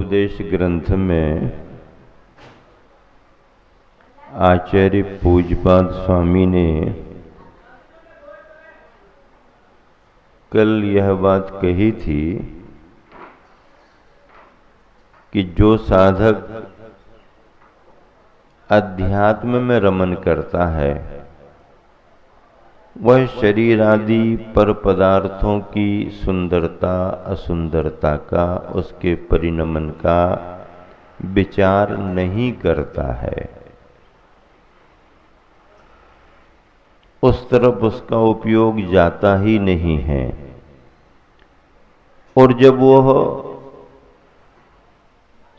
तत्वोपदेश ग्रंथ में आचार्य पूज्यपाद स्वामी ने कल यह बात कही थी कि जो साधक अध्यात्म में रमन करता है वह शरीर आदि पर पदार्थों की सुंदरता असुंदरता का, उसके परिणमन का विचार नहीं करता है। उस तरफ उसका उपयोग जाता ही नहीं है। और जब वह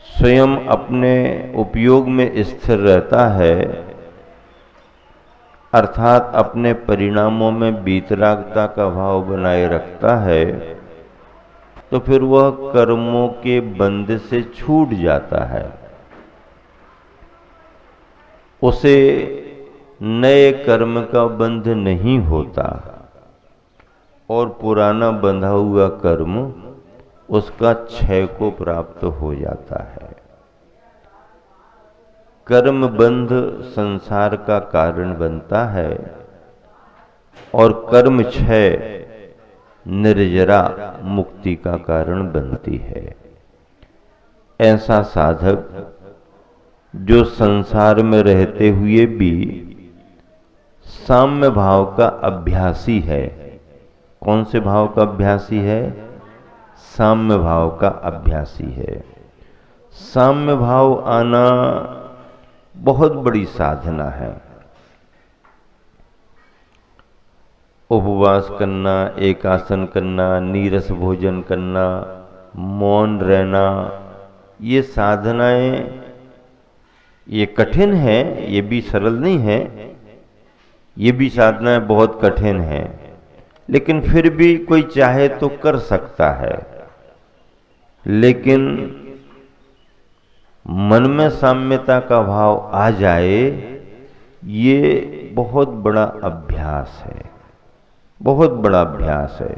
स्वयं अपने उपयोग में स्थिर रहता है, अर्थात अपने परिणामों में वीतरागता का भाव बनाए रखता है, तो फिर वह कर्मों के बंध से छूट जाता है। उसे नए कर्म का बंध नहीं होता और पुराना बंधा हुआ कर्म उसका क्षय को प्राप्त हो जाता है। कर्म बंध संसार का कारण बनता है और कर्म क्षय निर्जरा मुक्ति का कारण बनती है। ऐसा साधक जो संसार में रहते हुए भी साम्य भाव का अभ्यासी है। कौन से भाव का अभ्यासी है? साम्य भाव का अभ्यासी है। साम्य भाव आना बहुत बड़ी साधना है। उपवास करना, एकासन करना, नीरस भोजन करना, मौन रहना, ये साधनाएं ये कठिन है, ये भी सरल नहीं है। ये भी साधनाएं बहुत कठिन हैं, लेकिन फिर भी कोई चाहे तो कर सकता है। लेकिन मन में साम्यता का भाव आ जाए, ये बहुत बड़ा अभ्यास है, बहुत बड़ा अभ्यास है।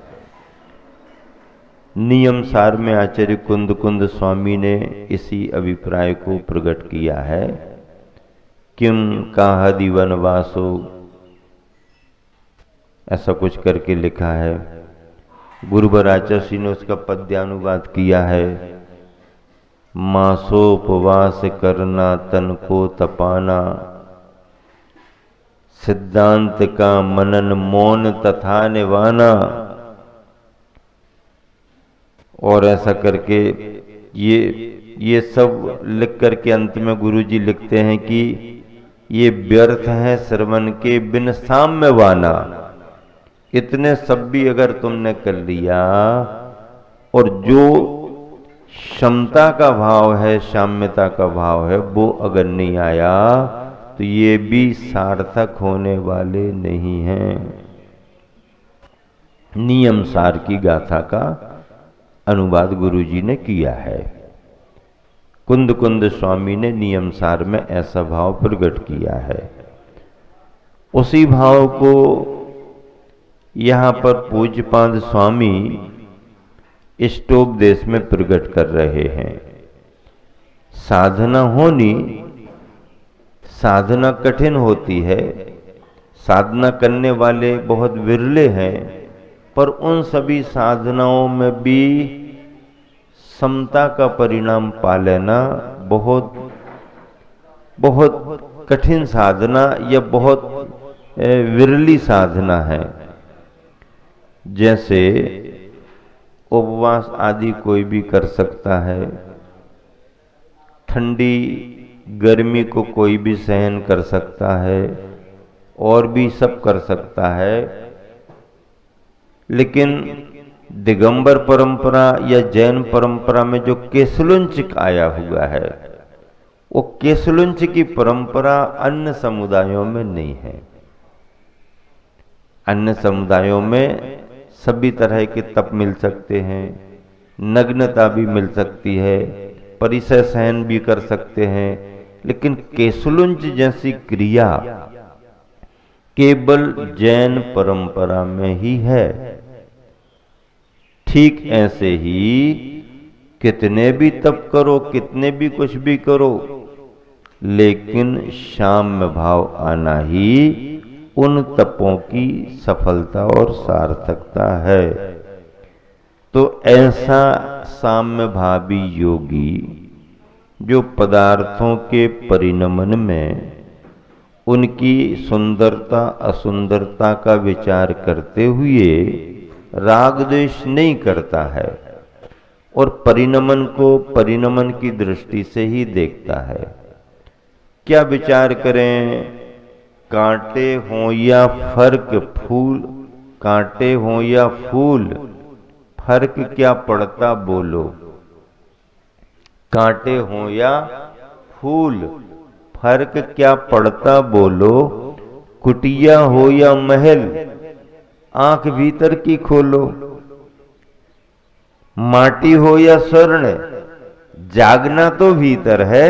नियम सार में आचार्य कुंद कुंद स्वामी ने इसी अभिप्राय को प्रकट किया है। किम काहदि वनवासो, ऐसा कुछ करके लिखा है। गुरुवर आचार्य ने उसका पद्यानुवाद किया है। मासोपवास करना, तन को तपाना, सिद्धांत का मनन, मौन तथा निवाना। और ऐसा करके ये सब लिख करके अंत में गुरुजी लिखते हैं कि ये व्यर्थ है श्रवण के बिन साम्यवाना। इतने सब भी अगर तुमने कर लिया और जो क्षमता का भाव है, साम्यता का भाव है, वो अगर नहीं आया तो ये भी सार्थक होने वाले नहीं हैं। नियम सार की गाथा का अनुवाद गुरुजी ने किया है। कुंद कुंद स्वामी ने नियम सार में ऐसा भाव प्रकट किया है। उसी भाव को यहाँ पर पूज्यपाद स्वामी इष्टोपदेश में प्रकट कर रहे हैं। साधना होनी, साधना कठिन होती है, साधना करने वाले बहुत विरले हैं, पर उन सभी साधनाओं में भी समता का परिणाम पा लेना बहुत बहुत कठिन साधना या बहुत विरली साधना है। जैसे उपवास आदि कोई भी कर सकता है, ठंडी गर्मी को कोई भी सहन कर सकता है, और भी सब कर सकता है। लेकिन दिगंबर परंपरा या जैन परंपरा में जो केसलुंच आया हुआ है, वो केसलुंच की परंपरा अन्य समुदायों में नहीं है। अन्य समुदायों में सभी तरह के तप मिल सकते हैं, नग्नता भी मिल सकती है, परिसय सहन भी कर सकते हैं, लेकिन केसलुंच जैसी क्रिया केवल जैन परंपरा में ही है। ठीक ऐसे ही कितने भी तप करो, कितने भी कुछ भी करो, लेकिन साम्य भाव आना ही उन तपों की सफलता और सार्थकता है। तो ऐसा साम्य भावी योगी जो पदार्थों के परिणमन में उनकी सुंदरता असुंदरता का विचार करते हुए राग द्वेष नहीं करता है और परिणमन को परिणमन की दृष्टि से ही देखता है। क्या विचार करें, कांटे हों या फर्क, फूल कांटे हों या फूल, फर्क क्या पड़ता बोलो। कांटे हों या फूल, फर्क क्या पड़ता बोलो। कुटिया हो या महल, आंख भीतर की खोलो। माटी हो या स्वर्ण, जागना तो भीतर है,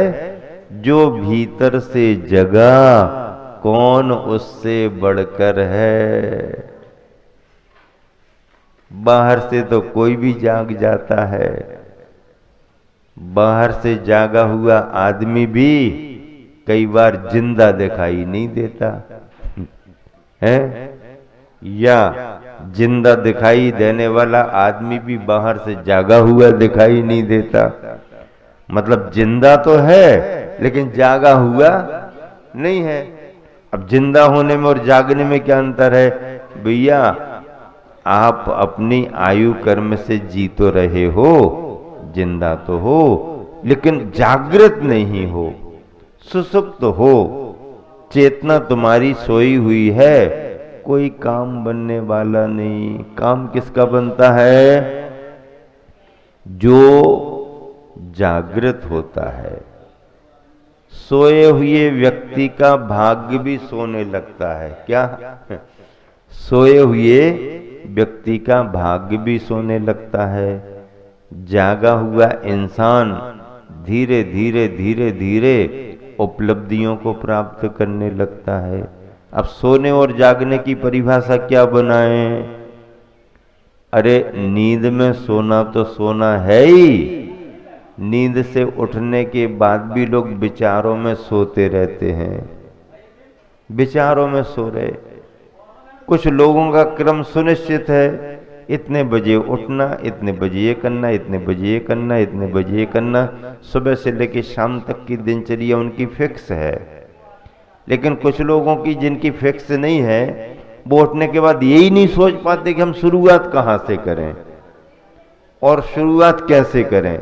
जो भीतर से जगा कौन उससे बढ़कर है। बाहर से तो कोई भी जाग जाता है, बाहर से जागा हुआ आदमी भी कई बार जिंदा दिखाई नहीं देता है, या जिंदा दिखाई देने वाला आदमी भी बाहर से जागा हुआ दिखाई नहीं देता। मतलब जिंदा तो है लेकिन जागा हुआ नहीं है। अब जिंदा होने में और जागने में क्या अंतर है भैया। आप अपनी आयु कर्म से जी तो रहे हो, जिंदा तो हो, लेकिन जागृत नहीं हो, सुसुप्त हो, चेतना तुम्हारी सोई हुई है, कोई काम बनने वाला नहीं। काम किसका बनता है? जो जागृत होता है। सोए हुए व्यक्ति का भाग्य भी सोने लगता है। क्या? सोए हुए व्यक्ति का भाग्य भी सोने लगता है। जागा हुआ इंसान धीरे धीरे धीरे धीरे उपलब्धियों को प्राप्त करने लगता है। अब सोने और जागने की परिभाषा क्या बनाएं? अरे नींद में सोना तो सोना है ही, नींद से उठने के बाद भी लोग विचारों में सोते रहते हैं, विचारों में सो रहे। कुछ लोगों का क्रम सुनिश्चित है, इतने बजे उठना, इतने बजे ये करना, इतने बजे ये करना, इतने बजे ये करना। सुबह से लेकर शाम तक की दिनचर्या उनकी फिक्स है। लेकिन कुछ लोगों की जिनकी फिक्स नहीं है, वो उठने के बाद यही नहीं सोच पाते कि हम शुरुआत कहाँ से करें और शुरुआत कैसे करें।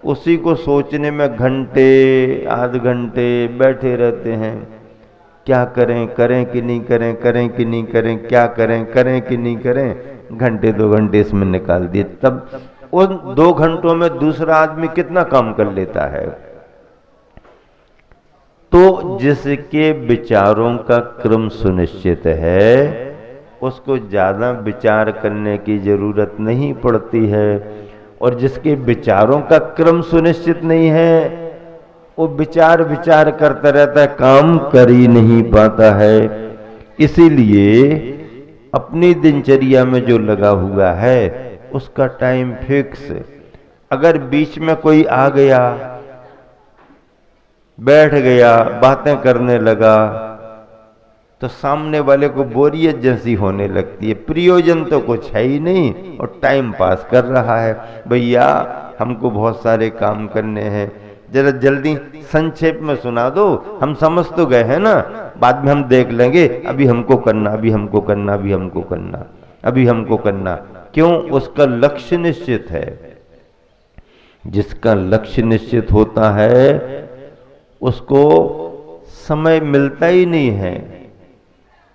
उसी को सोचने में घंटे आध घंटे बैठे रहते हैं। क्या करें, करें कि नहीं करें, करें कि नहीं करें, क्या करें, करें कि नहीं करें। घंटे 2 घंटे इसमें निकाल दिए। तब उन 2 घंटों में दूसरा आदमी कितना काम कर लेता है। तो जिसके विचारों का क्रम सुनिश्चित है, उसको ज्यादा विचार करने की जरूरत नहीं पड़ती है। और जिसके विचारों का क्रम सुनिश्चित नहीं है, वो विचार विचार करता रहता है, काम कर ही नहीं पाता है। इसीलिए अपनी दिनचर्या में जो लगा हुआ है उसका टाइम फिक्स। अगर बीच में कोई आ गया, बैठ गया, बातें करने लगा, तो सामने वाले को बोरियत जैसी होने लगती है। प्रयोजन तो कुछ है ही नहीं और टाइम पास कर रहा है। भैया हमको बहुत सारे काम करने हैं, जरा जल्दी संक्षेप में सुना दो, हम समझ तो गए हैं ना, बाद में हम देख लेंगे, अभी हमको करना, अभी हमको करना, अभी हमको करना, अभी हमको करना। क्यों? उसका लक्ष्य निश्चित है। जिसका लक्ष्य निश्चित होता है उसको समय मिलता ही नहीं है,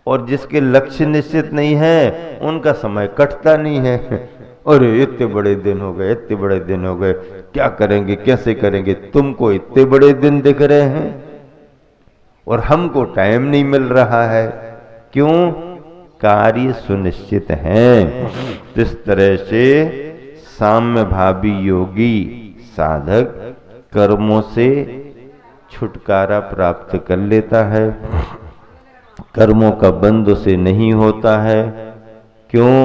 और जिसके लक्ष्य निश्चित नहीं है उनका समय कटता नहीं है। अरे इतने बड़े दिन हो गए, इतने बड़े दिन हो गए, क्या करेंगे, कैसे करेंगे। तुमको इतने बड़े दिन दिख रहे हैं और हमको टाइम नहीं मिल रहा है। क्यों? कार्य सुनिश्चित हैं। इस तरह से साम्य भावी योगी साधक कर्मों से छुटकारा प्राप्त कर लेता है। कर्मों का बंध उसे नहीं होता है। क्यों?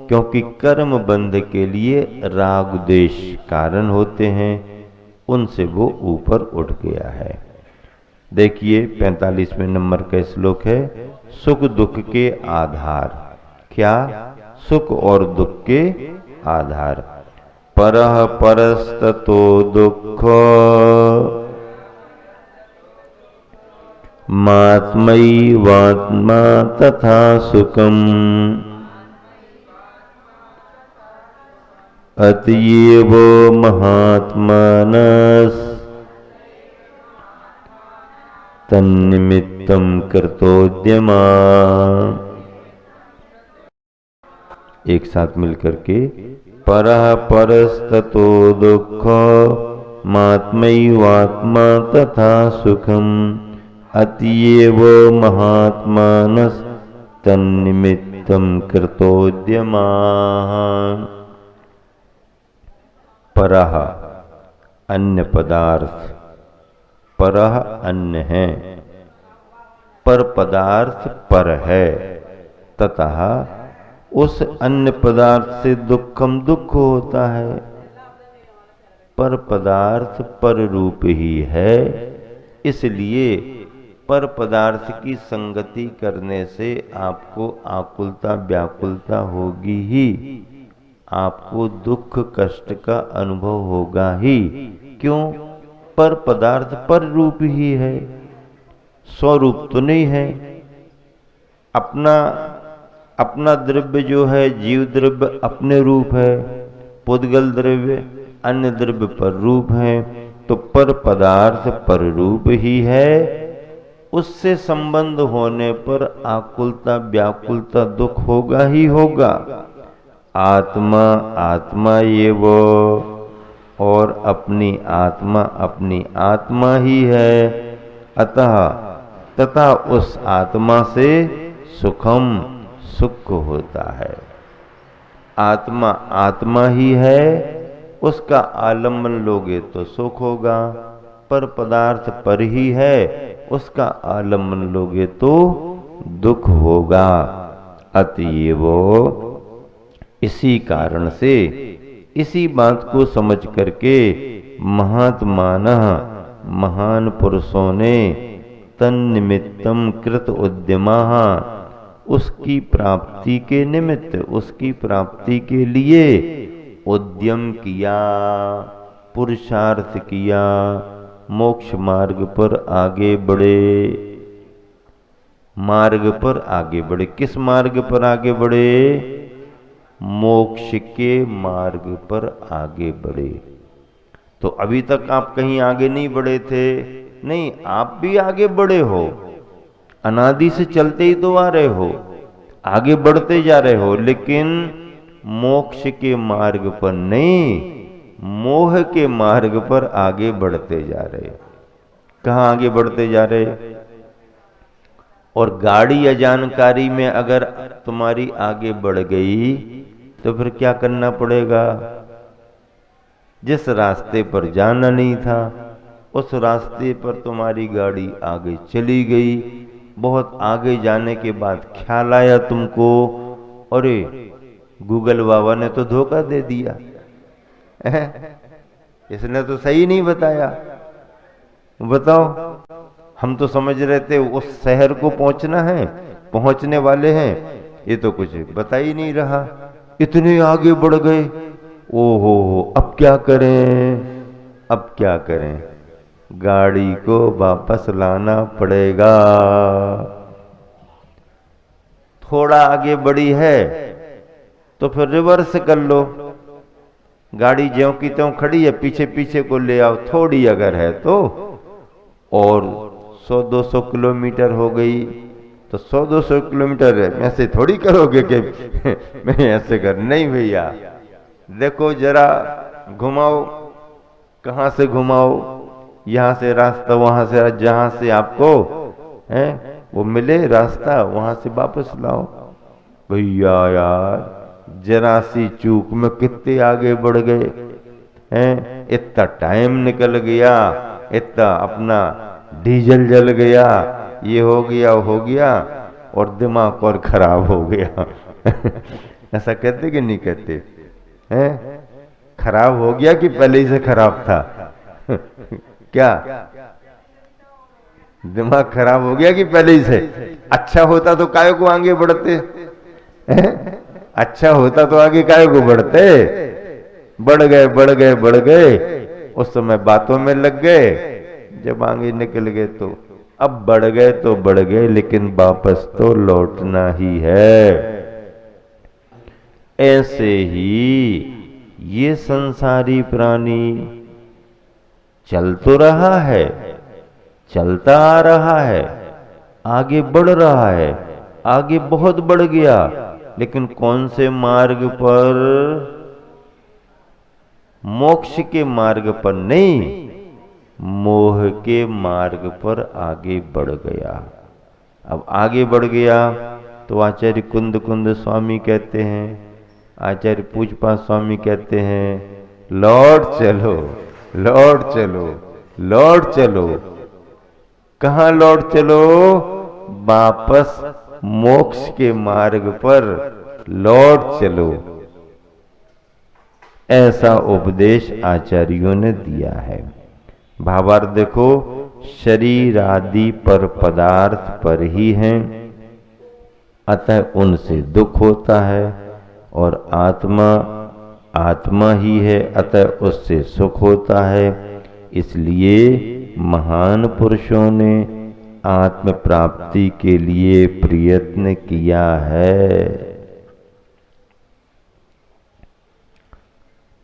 क्योंकि कर्म बंध के लिए राग द्वेष कारण होते हैं, उनसे वो ऊपर उठ गया है। देखिए 45वें नंबर का श्लोक है, सुख दुख के आधार। क्या? सुख और दुख के आधार। परः परस्ततो दुख मात्मैवात्मा तथा सुखम अतएव महात्मानस् तन्निमित्तं कृतोद्यमा। एक साथ मिलकर के, परः परस्ततो दुःख मात्मैवात्मा तथा सुखम अतएव महात्मानस् तन्निमित्तं कृतोद्यमा। परः अन्य पदार्थ, परः अन्य है, पर पदार्थ पर है, ततः उस अन्य पदार्थ से दुखम दुख होता है। पर पदार्थ पर रूप ही है, इसलिए पर पदार्थ की संगति करने से आपको आकुलता व्याकुलता होगी ही, आपको दुख कष्ट का अनुभव होगा ही। क्यों? पर पदार्थ पर रूप ही है, स्वरूप तो नहीं है। अपना द्रव्य जो है, जीव द्रव्य अपने रूप है, पुद्गल द्रव्य अन्य द्रव्य पर रूप है, तो पर पदार्थ पर रूप ही है। उससे संबंध होने पर आकुलता व्याकुलता दुख होगा ही होगा। आत्मा आत्मा ये वो, और अपनी आत्मा ही है। अतः तथा उस आत्मा से सुखम सुख होता है। आत्मा ही है, उसका आलम्बन लोगे तो सुख होगा। पर पदार्थ पर ही है, उसका आलम्बन लोगे तो दुख होगा। अतएव इसी कारण से, इसी बात को समझ करके महात्मानः महान पुरुषों ने तन्निमित्तम कृत उद्यमः उसकी प्राप्ति के निमित्त, उसकी प्राप्ति के लिए उद्यम किया, पुरुषार्थ किया, मोक्ष मार्ग पर आगे बढ़े। मार्ग पर आगे बढ़े। किस मार्ग पर आगे बढ़े? मोक्ष के मार्ग पर आगे बढ़े। तो अभी तक आप कहीं आगे नहीं बढ़े थे? नहीं, आप भी आगे बढ़े हो, अनादि से चलते ही तो आ रहे हो, आगे बढ़ते जा रहे हो, लेकिन मोक्ष के मार्ग पर नहीं, मोह के मार्ग पर आगे बढ़ते जा रहे। कहाँ आगे बढ़ते जा रहे? और गाड़ी या जानकारी में अगर तुम्हारी आगे बढ़ गई तो फिर क्या करना पड़ेगा? जिस रास्ते पर जाना नहीं था, उस रास्ते पर तुम्हारी गाड़ी आगे चली गई। बहुत आगे जाने के बाद ख्याल आया तुमको, अरे गूगल बाबा ने तो धोखा दे दिया, इसने तो सही नहीं बताया। बताओ, हम तो समझ रहे थे उस शहर को पहुंचना है, पहुंचने वाले हैं, ये तो कुछ बता ही नहीं रहा। इतने आगे बढ़ गए। ओहो, अब क्या करें? अब क्या करें? गाड़ी को वापस लाना पड़ेगा। थोड़ा आगे बढ़ी है तो फिर रिवर्स कर लो, गाड़ी ज्यों की त्यों खड़ी है, पीछे पीछे को ले आओ। थोड़ी अगर है तो, और 100-200 किलोमीटर हो गई तो 100-200 किलोमीटर ऐसे थोड़ी करोगे कि मैं ऐसे कर, नहीं भैया, देखो जरा घुमाओ, कहाँ से घुमाओ, यहाँ से रास्ता, वहां से, जहां से आपको है वो मिले रास्ता, वहां से वापस लाओ। भैया यार, जरा सी चूक में कितने आगे बढ़ गए हैं, इतना टाइम निकल गया, इतना अपना डीजल जल गया, ये हो गया, और दिमाग और खराब हो गया। ऐसा कहते कि नहीं कहते हैं? खराब हो गया कि पहले ही से खराब था? क्या दिमाग खराब हो गया कि पहले ही से? अच्छा होता तो काहे को आगे बढ़ते हैं? अच्छा होता तो आगे काहे को बढ़ते? बढ़ गए बढ़ गए बढ़ गए, उस समय बातों में लग गए, जब आगे निकल गए तो अब बढ़ गए तो बढ़ गए, लेकिन वापस तो लौटना ही है। ऐसे ही ये संसारी प्राणी चल तो रहा है, चलता आ रहा है, आगे बढ़ रहा है, आगे बहुत बढ़ गया, लेकिन कौन से मार्ग पर? मोक्ष के मार्ग पर नहीं, मोह के मार्ग पर आगे बढ़ गया। अब आगे बढ़ गया तो आचार्य कुंद कुंद स्वामी कहते हैं, आचार्य पूजपा स्वामी कहते हैं, लौट चलो लौट चलो लौट चलो। कहाँ लौट चलो? वापस मोक्ष के मार्ग पर लौट चलो। ऐसा उपदेश आचार्यों ने दिया है। भावार्थ देखो, शरीर आदि पर पदार्थ पर ही हैं, अतः उनसे दुख होता है, और आत्मा आत्मा ही है, अतः उससे सुख होता है। इसलिए महान पुरुषों ने आत्म प्राप्ति के लिए प्रयत्न किया है।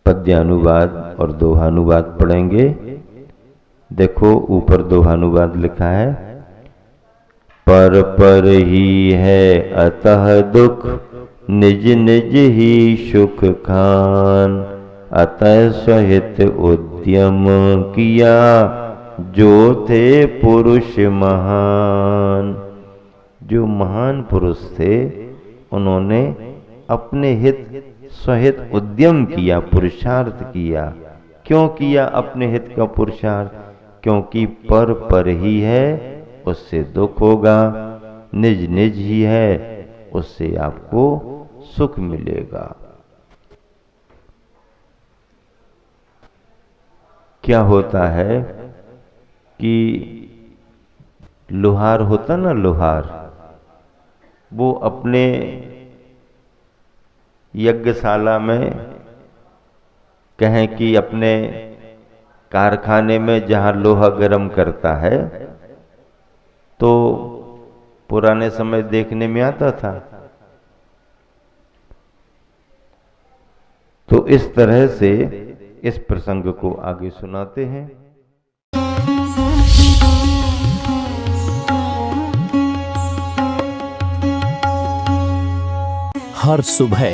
पद्यानुवाद और दोहानुवाद पढ़ेंगे। देखो ऊपर दोहानुवाद लिखा है, पर ही है अतः दुख, निज निज ही सुख खान, अतः सहित उद्यम किया, जो थे पुरुष महान। जो महान पुरुष थे उन्होंने अपने हित स्वहित उद्यम किया, पुरुषार्थ किया। क्यों किया अपने हित का पुरुषार्थ? क्योंकि पर ही है, उससे दुख होगा, निज निज ही है, उससे आपको सुख मिलेगा। क्या होता है कि लोहार होता ना, लोहार, वो अपने यज्ञशाला में, कहें कि अपने कारखाने में जहां लोहा गर्म करता है, तो पुराने समय देखने में आता था। तो इस तरह से इस प्रसंग को आगे सुनाते हैं। हर सुबह